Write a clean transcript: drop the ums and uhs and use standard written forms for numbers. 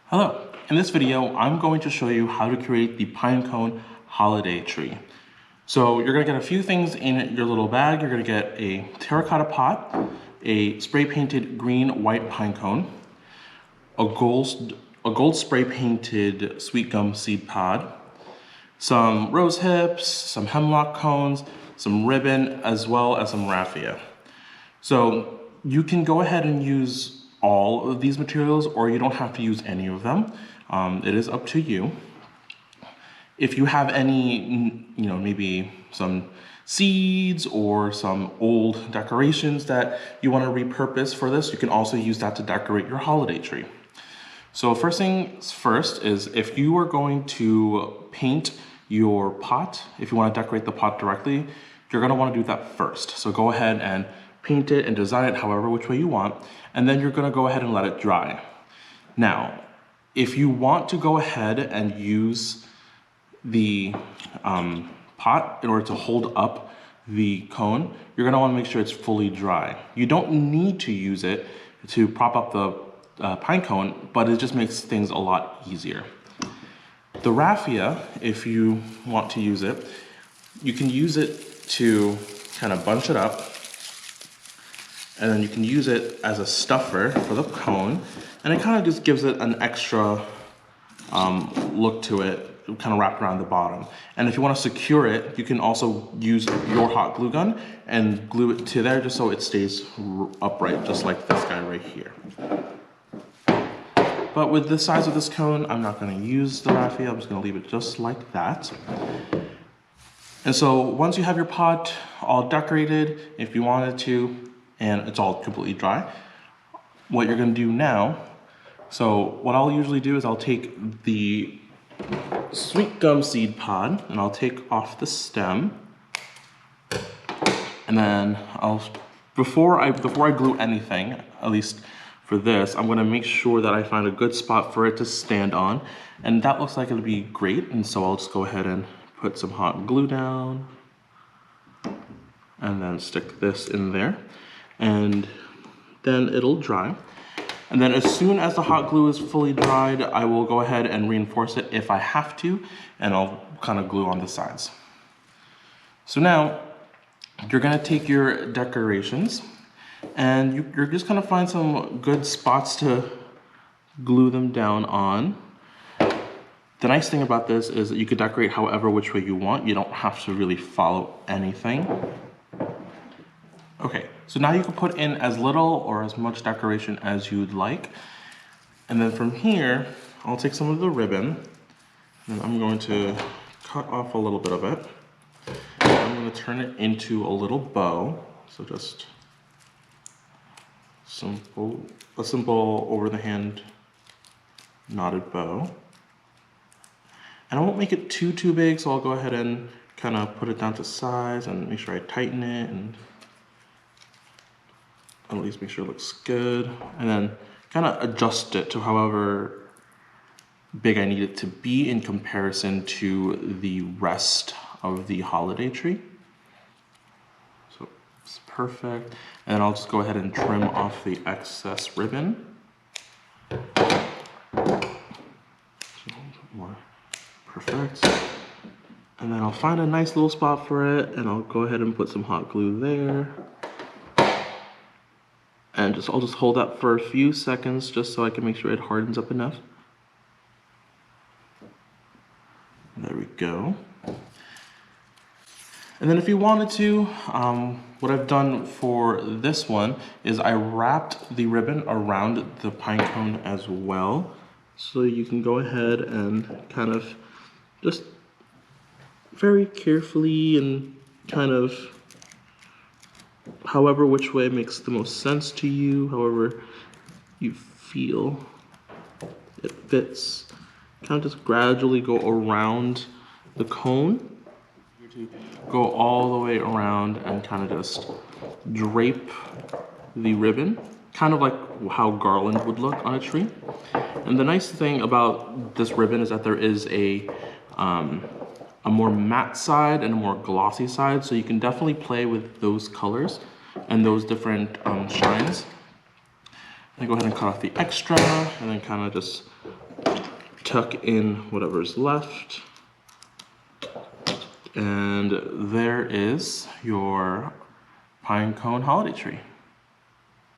Hello, in this video, I'm going to show you how to create the pine cone holiday tree. So you're gonna get a few things in your little bag. You're gonna get a terracotta pot, a spray painted green white pine cone, a gold spray painted sweet gum seed pod, some rose hips, some hemlock cones, some ribbon, as well as some raffia. So you can go ahead and use all of these materials, or you don't have to use any of them. It is up to you. If you have any, maybe some seeds or some old decorations that you want to repurpose for this, you can also use that to decorate your holiday tree. So first things first is if you are going to paint your pot, if you want to decorate the pot directly, you're going to want to do that first. So go ahead and paint it and design it however which way you want, and then you're going to go ahead and let it dry. Now, if you want to go ahead and use the pot in order to hold up the cone, you're going to want to make sure it's fully dry. You don't need to use it to prop up the pine cone, but it just makes things a lot easier. The raffia, if you want to use it, you can use it to kind of bunch it up, and then you can use it as a stuffer for the cone, and it kind of just gives it an extra look to it, kind of wrapped around the bottom. And if you want to secure it, you can also use your hot glue gun and glue it to there just so it stays upright, just like this guy right here. But with the size of this cone, I'm not going to use the raffia. I'm just going to leave it just like that. And so once you have your pot all decorated, if you wanted to, and it's all completely dry, what you're going to do now, so what I'll usually do is I'll take the sweet gum seed pod and I'll take off the stem, and then before I glue anything, at least for this, I'm going to make sure that I find a good spot for it to stand on, and that looks like it'll be great. And so I'll just go ahead and put some hot glue down and then stick this in there, and then it'll dry. And then as soon as the hot glue is fully dried, I will go ahead and reinforce it if I have to, and I'll kind of glue on the sides. So now you're going to take your decorations and you're just going to find some good spots to glue them down on. The nice thing about this is that you could decorate however which way you want. You don't have to really follow anything. Okay, so now you can put in as little or as much decoration as you'd like. And then from here, I'll take some of the ribbon and I'm going to cut off a little bit of it. I'm going to turn it into a little bow. So just a simple over the hand knotted bow. And I won't make it too big, so I'll go ahead and kind of put it down to size and make sure I tighten it and at least make sure it looks good. And then kind of adjust it to however big I need it to be in comparison to the rest of the holiday tree. So it's perfect. And then I'll just go ahead and trim off the excess ribbon. More. Perfect. And then I'll find a nice little spot for it, and I'll go ahead and put some hot glue there. And I'll just hold that for a few seconds just so I can make sure it hardens up enough. There we go. And then if you wanted to, what I've done for this one is I wrapped the ribbon around the pine cone as well. So you can go ahead and kind of just very carefully and kind of however which way makes the most sense to you, however you feel it fits, kind of just gradually go around the cone. Go all the way around and kind of just drape the ribbon, kind of like how garland would look on a tree. And the nice thing about this ribbon is that there is a more matte side and a more glossy side, so you can definitely play with those colors and those different shines. Then go ahead and cut off the extra, and then kind of just tuck in whatever's left. And there is your pine cone holiday tree.